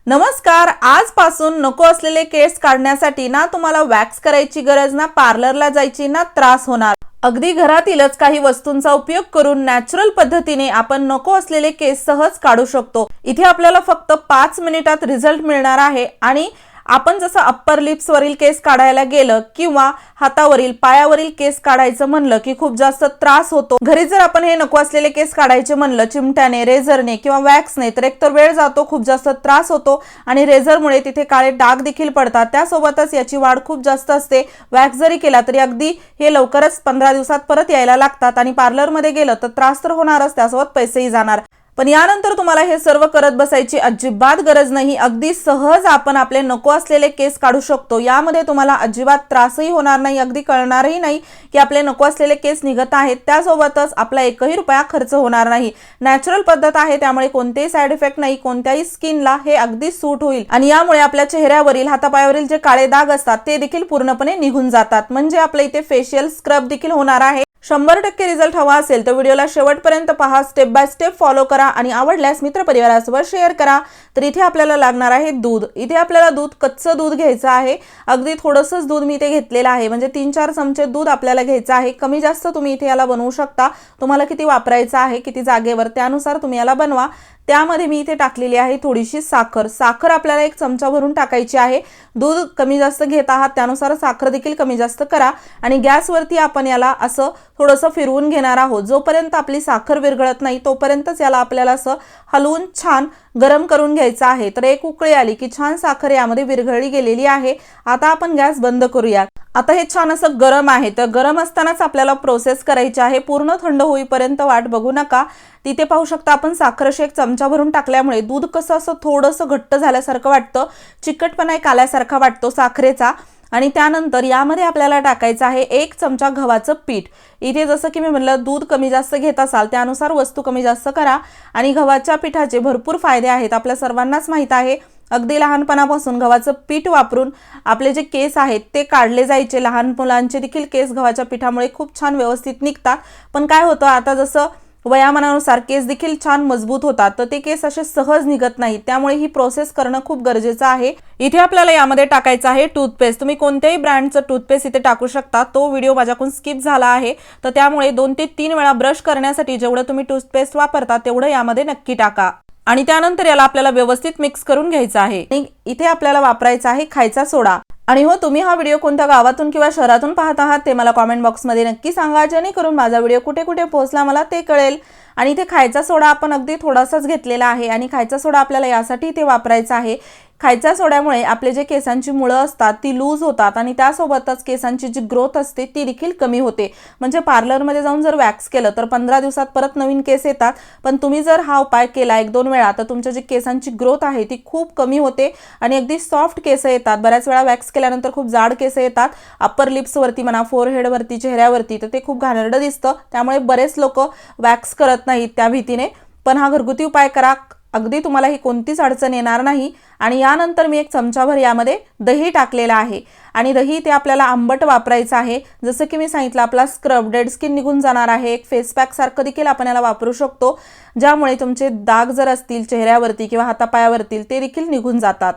नमस्कार. आजपासून नको असलेले केस काढण्यासाठी ना तुम्हाला वॅक्स करायची गरज, ना पार्लरला जायची, ना त्रास होणार. अगदी घरातीलच काही वस्तूंचा उपयोग करून नॅचरल पद्धतीने आपण नको असलेले केस सहज काढू शकतो. इथे आपल्याला फक्त 5 मिनिटात रिझल्ट मिळणार आहे. आणि आपण जसं अप्पर लिप्स वरील केस काढायला गेलं किंवा हातावरील पायावरील केस काढायचं म्हणलं की खूप जास्त त्रास होतो. घरी जर आपण हे नको असलेले केस काढायचे म्हणलं चिमट्याने, रेझरने किंवा वॅक्सने, तर एकतर वेळ जातो, खूप जास्त त्रास होतो आणि रेझरमुळे तिथे काळे डाग देखील पडतात. त्यासोबतच याची वाढ खूप जास्त असते. वॅक्स जरी केला तरी अगदी हे लवकरच 15 दिवसात परत यायला लागतात आणि पार्लरमध्ये गेलं तर त्रास तर होणारच, त्यासोबत पैसेही जाणार. पण यानंतर तुम्हाला हे सर्व करत बसायची अजिबात गरज नाही. अगदी सहज आपण आपले नको असलेले केस काढू शकतो. यामध्ये तुम्हाला अजिबात त्रासही होणार नाही, अगदी कळणारही नाही की आपले नको असलेले केस निघत आहेत. त्यासोबतच आपला एकही रुपया खर्च होणार नाही. नॅचरल पद्धत आहे, त्यामुळे कोणतेही साईड इफेक्ट नाही. कोणत्याही स्किनला हे अगदी सूट होईल आणि यामुळे आपल्या चेहऱ्यावरील, हातापायावरील जे काळे डाग असतात ते देखील पूर्णपणे निघून जातात. म्हणजे आपल्या इथे फेशियल स्क्रब देखील होणार आहे. 100% रिझल्ट हवा असेल तर व्हिडिओला शेवटपर्यंत पहा, स्टेप बाय स्टेप फॉलो करा आणि आवडल्यास मित्रपरिवारासोबत शेअर करा. तर इथे आपल्याला लागणार आहे दूध. इथे आपल्याला दूध, कच्चं दूध घ्यायचं आहे. अगदी थोडंसंच दूध मी इथे घेतलेलं आहे, म्हणजे 3-4 चमचे दूध आपल्याला घ्यायचं आहे. कमी जास्त तुम्ही इथे याला बनवू शकता. तुम्हाला किती वापरायचं आहे, किती जागेवर, त्यानुसार तुम्ही याला बनवा. त्यामध्ये मी इथे टाकलेली आहे थोडीशी साखर. साखर आपल्याला 1 चमचा भरून टाकायची आहे. दूध कमी जास्त घेत आहात त्यानुसार साखर देखील कमी जास्त करा. आणि गॅसवरती आपण याला असं थोडंसं फिरवून घेणार आहोत. जोपर्यंत आपली साखर विरघळत नाही तोपर्यंतच याला आपल्याला असं हलवून छान गरम करून घ्यायचं आहे. तर एक उकळी आली की छान साखर यामध्ये विरघळली गेलेली आहे. आता आपण गॅस बंद करूया. आता हे छान असं गरम आहे, तर गरम असतानाच आपल्याला प्रोसेस करायची आहे. पूर्ण थंड होईपर्यंत वाट बघू नका. तिथे पाहू शकता आपण साखर अशी 1 चमचा भरून टाकल्यामुळे दूध कसं असं थोडंसं घट्ट झाल्यासारखं वाटतं, चिकटपणा एक आल्यासारखा वाटतो साखरेचा. आणि त्यानंतर यामध्ये आपल्याला टाकायचं आहे 1 चमचा गव्हाचं पीठ. इथे जसं की मी म्हणलं, दूध कमी जास्त घेत असाल त्यानुसार वस्तू कमी जास्त करा. आणि गव्हाच्या पिठाचे भरपूर फायदे आहेत, आपल्या सर्वांनाच माहीत आहे. अगदी लहानपणापासून गव्हाचं पीठ वापरून आपले जे केस आहेत ते काढले जायचे. लहान मुलांचे देखील केस गव्हाच्या पिठामुळे खूप छान व्यवस्थित निघतात. पण काय होतं, आता जसं वयामानानुसार केस देखील छान मजबूत होतात, तर ते केस असे सहज निघत नाहीत. त्यामुळे ही प्रोसेस करणं खूप गरजेचं आहे. इथे आपल्याला यामध्ये टाकायचं आहे टूथपेस्ट. तुम्ही कोणत्याही ब्रँडचं टूथपेस्ट इथे टाकू शकता. तो व्हिडिओ माझ्याकडून स्किप झाला आहे, तर त्यामुळे 2 ते 3 वेळा ब्रश करण्यासाठी जेवढं तुम्ही टूथपेस्ट वापरता तेवढं यामध्ये नक्की टाका. आणि त्यानंतर याला आपल्याला व्यवस्थित मिक्स करून घ्यायचं आहे. इथे आपल्याला वापरायचा आहे खायचा सोडा. आणि हो, तुम्ही हा व्हिडिओ कोणत्या गावातून किंवा शहरातून पाहत आहात ते मला कॉमेंट बॉक्समध्ये नक्की सांगा, जेणेकरून माझा व्हिडिओ कुठे कुठे पोहोचला मला ते कळेल. आणि इथे खायचा सोडा आपण अगदी थोडासाच घेतलेला आहे. आणि खायचा सोडा आपल्याला यासाठी इथे वापरायचा आहे, खायच्या सोड्यामुळे आपले जे केसांची मुळं असतात ती लूज होतात आणि त्यासोबतच केसांची जी ग्रोथ असते ती देखील कमी होते. म्हणजे पार्लरमध्ये जाऊन जर वॅक्स केलं तर 15 दिवसात परत नवीन केस येतात. पण तुम्ही जर हा उपाय केला 1-2 वेळा तर तुमच्या जी केसांची ग्रोथ आहे ती खूप कमी होते आणि अगदी सॉफ्ट केस येतात. बऱ्याच वेळा वॅक्स केल्यानंतर खूप जाड केस येतात, अप्पर लिप्सवरती म्हणा, फोरहेडवरती, चेहऱ्यावरती, तर ते खूप घाणेरडं दिसतं. त्यामुळे बरेच लोक वॅक्स करत नाहीत त्या भीतीने. पण हा घरगुती उपाय करा, अगदी तुम्हाला ही कोणतीच अडचण येणार नाही. आणि यानंतर मी 1 चमचाभर यामध्ये दही टाकलेला आहे. आणि दही ते आपल्याला आंबट वापरायचं आहे. जसं की मी सांगितलं, आपला स्क्रब, डेड स्किन निघून जाणार आहे. एक फेस पॅक सारखं देखील आपण याला वापरू शकतो, ज्यामुळे तुमचे डाग जर असतील चेहऱ्यावरती किंवा हातापायावरती ते देखील निघून जातात.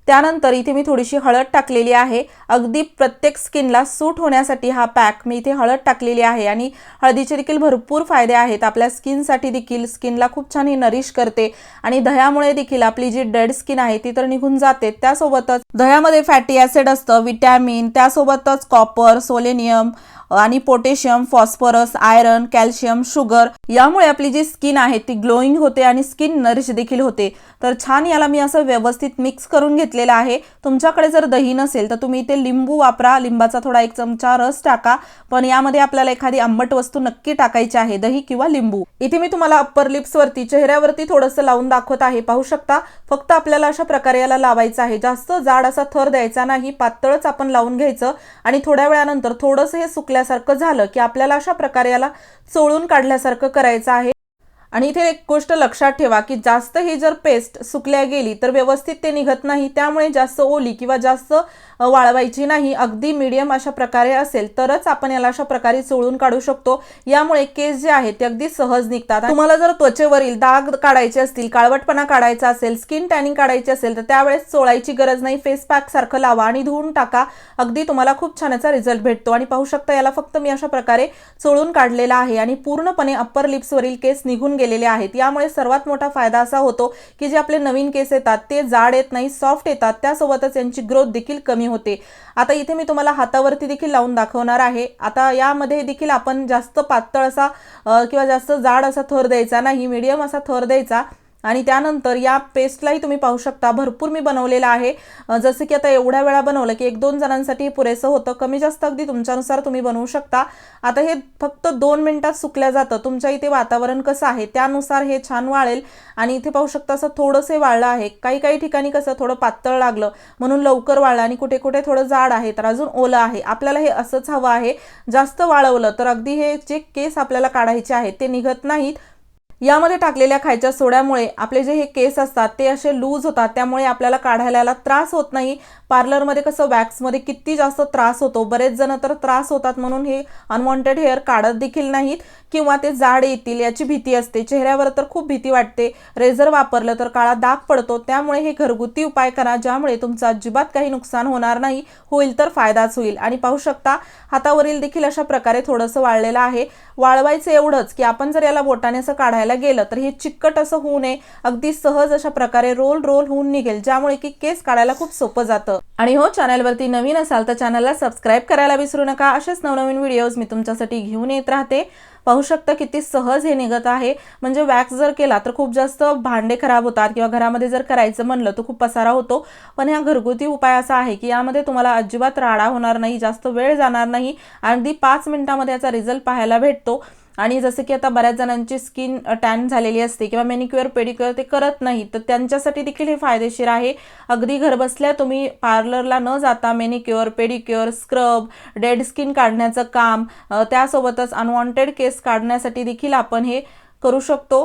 त्यानंतर इथे मी थोडीशी हळद टाकलेली आहे. अगदी प्रत्येक स्किनला सूट होण्यासाठी हा पॅक मी इथे हळद टाकलेली आहे. आणि हळदीचे देखील भरपूर फायदे आहेत आपल्या स्किनसाठी देखील. स्किनला खूप छान ही नरिश करते आणि दह्यामुळे देखील आपली जी डेड स्किन आहे ती तर निघून जाते. त्यासोबतच दह्यामध्ये फॅटी ॲसिड असतं, विटॅमिन, त्यासोबतच कॉपर, सोलेनियम आणि potassium, phosphorus, iron, calcium, sugar, यामुळे आपली जी स्किन आहे ती ग्लोईंग होते आणि स्किन नरिश देखील होते. तर छान याला मी असं व्यवस्थित मिक्स करून घेतलेलं आहे. तुमच्याकडे जर दही नसेल तर तुम्ही इथे लिंबू वापरा. लिंबाचा थोडा 1 चमचा रस टाका. पण यामध्ये आपल्याला एखादी आंबट वस्तू नक्की टाकायची आहे, दही किंवा लिंबू. इथे मी तुम्हाला अप्पर लिप्सवरती, चेहऱ्यावरती थोडंसं लावून दाखवत आहे. पाहू शकता, फक्त आपल्याला अशा प्रकारे याला लावायचं आहे. जास्त जाड असा थर द्यायचा नाही, पातळच आपण लावून घ्यायचं. आणि थोड्या वेळानंतर थोडंसं हे सुकल्यासारखं झालं की आपल्याला अशा प्रकारे याला चोळून काढल्यासारखं करायचं आहे. आणि इथे एक गोष्ट लक्षात ठेवा की जास्त ही जर पेस्ट सुकल्या गेली तर व्यवस्थित ते निघत नाही, त्यामुळे जास्त ओली किंवा जास्त वाळवायची नाही. अगदी मीडियम अशा प्रकारे असेल तरच आपण याला अशा प्रकारे चोळून काढू शकतो. यामुळे केस जे आहेत ते अगदी सहज निघतात. तुम्हाला जर त्वचेवरील डाग काढायचे असतील, काळवटपणा काढायचा असेल, स्किन टॅनिंग काढायची असेल तर त्यावेळेस चोळायची गरज नाही. फेस पॅक सारखं लावा आणि धुवून टाका. अगदी तुम्हाला खूप छान याचा रिझल्ट भेटतो. आणि पाहू शकता याला फक्त मी अशा प्रकारे चोळून काढलेला आहे आणि पूर्णपणे अप्पर लिप्सवरील केस निघून गेलेले आहेत. यामुळे सर्वात मोठा फायदा असा होतो की जे आपले नवीन केस येतात ते जाड येत नाही, सॉफ्ट येतात. त्यासोबतच यांची ग्रोथ देखील कमी होते. आता इथे मी तुम्हाला हातावरती देखील लावून दाखवणार आहे. आता यामध्ये देखील आपण जास्त पातळ असा किंवा जास्त जाड असा थर द्यायचा नाही, मीडियम असा थर द्यायचा. आणि त्यानंतर या पेस्टलाही तुम्ही पाहू शकता भरपूर मी बनवलेला आहे. जसं की आता एवढ्या वेळा बनवलं की 1-2 जणांसाठी पुरेसं होतं. कमी जास्त अगदी तुमच्यानुसार तुम्ही बनवू शकता. आता हे फक्त 2 मिनिटात सुकल्या जातं. तुमच्या इथे वातावरण कसं आहे त्यानुसार हे छान वाळेल. आणि इथे पाहू शकता असं थोडंसं वाळलं आहे. काही ठिकाणी कसं थोडं पातळ लागलं म्हणून लवकर वाळलं आणि कुठे कुठे थोडं जाड आहे तर अजून ओलं आहे. आपल्याला हे असंच हवं आहे. जास्त वाळवलं तर अगदी हे जे केस आपल्याला काढायचे आहेत ते निघत नाहीत. यामध्ये टाकलेल्या खायच्या सोड्यामुळे आपले जे हे केस असतात ते असे लूज होतात, त्यामुळे आपल्याला काढायला त्रास होत नाही. पार्लरमध्ये कसं वॅक्समध्ये किती जास्त त्रास होतो, बरेच जण तर त्रास होतात म्हणून हे अनवॉन्टेड हेअर काढत देखील नाहीत किंवा ते जाड येतील याची भीती असते. चेहऱ्यावर तर खूप भीती वाटते. रेझर वापरलं तर काळा दाग पडतो. त्यामुळे हे घरगुती उपाय करा ज्यामुळे तुमचं अजिबात काही नुकसान होणार नाही, होईल तर फायदाच होईल. आणि पाहू शकता हातावरील देखील अशा प्रकारे थोडंसं वाळलेलं आहे. वाळवायचं एवढंच की आपण जर याला बोटाने असं काढायला गेलं तर हे चिकट असं होऊ नये, अगदी सहज अशा प्रकारे रोल होऊन निघेल, ज्यामुळे की केस काढायला खूप सोपं जातं. आणि हो, चॅनलवरती नवीन असाल तर चॅनलला सबस्क्राईब करायला विसरू नका. असेच नवनवीन व्हिडिओज मी तुमच्यासाठी घेऊन येत राहते. पाहू शकता किती सहज हे निघत आहे. म्हणजे वॅक्स जर केला तर खूप जास्त भांडे खराब होतात किंवा घरामध्ये जर करायचं म्हणलं तर खूप पसारा होतो. पण हा घरगुती उपाय असा आहे की यामध्ये तुम्हाला अजिबात राडा होणार नाही, जास्त वेळ जाणार नाही. अगदी 5 मिनिटांमध्ये याचा रिझल्ट पाहायला भेटतो. आणि जसं की आता बऱ्याच जणांची स्किन टॅन झालेली असते किंवा मॅनिक्युअर पेडिक्युअर ते करत नाही, तर त्यांच्यासाठी देखील हे फायदेशीर आहे. अगदी घरबसल्या तुम्ही पार्लरला न जाता manicure pedicure, scrub, dead skin काढण्याचं काम, त्यासोबतच अनवॉन्टेड केस काढण्यासाठी देखील आपण हे करू शकतो.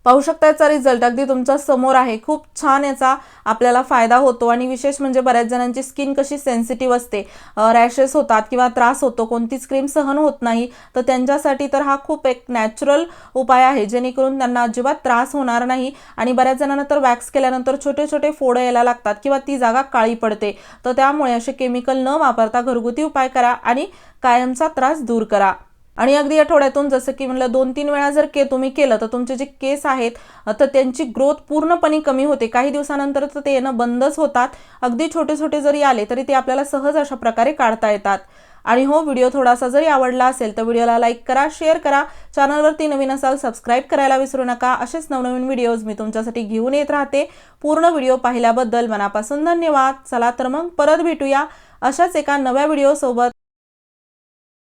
पाहू शकता याचा रिझल्ट अगदी तुमच्या समोर आहे. खूप छान याचा आपल्याला फायदा होतो. आणि विशेष म्हणजे बऱ्याच जणांची स्किन कशी सेन्सिटिव्ह असते, रॅशेस होतात किंवा त्रास होतो, कोणतीच क्रीम सहन होत नाही, तर त्यांच्यासाठी तर हा खूप एक नॅचरल उपाय आहे जेणेकरून त्यांना अजिबात त्रास होणार नाही. आणि बऱ्याच जणांना तर वॅक्स केल्यानंतर छोटे छोटे फोड यायला लागतात किंवा ती जागा काळी पडते. तर त्यामुळे असे केमिकल न वापरता घरगुती उपाय करा आणि कायमचा त्रास दूर करा. आणि अगदी आठवड्यातून जसं की म्हणलं 2-3 वेळा जर तुम्ही केलं तर तुमचे जे केस आहेत तर त्यांची ग्रोथ पूर्णपणे कमी होते. काही दिवसानंतर तर ते येणं बंदच होतात. अगदी छोटे छोटे जरी आले तरी ते आपल्याला सहज अशा प्रकारे काढता येतात. आणि हो, व्हिडिओ थोडासा जरी आवडला असेल तर व्हिडिओला लाईक करा, शेअर करा. चॅनलवरती नवीन असाल सबस्क्राईब करायला विसरू नका. असेच नवनवीन व्हिडिओज मी तुमच्यासाठी घेऊन येत राहते. पूर्ण व्हिडिओ पाहिल्याबद्दल मनापासून धन्यवाद. चला तर मग परत भेटूया अशाच एका नव्या व्हिडिओ सोबत.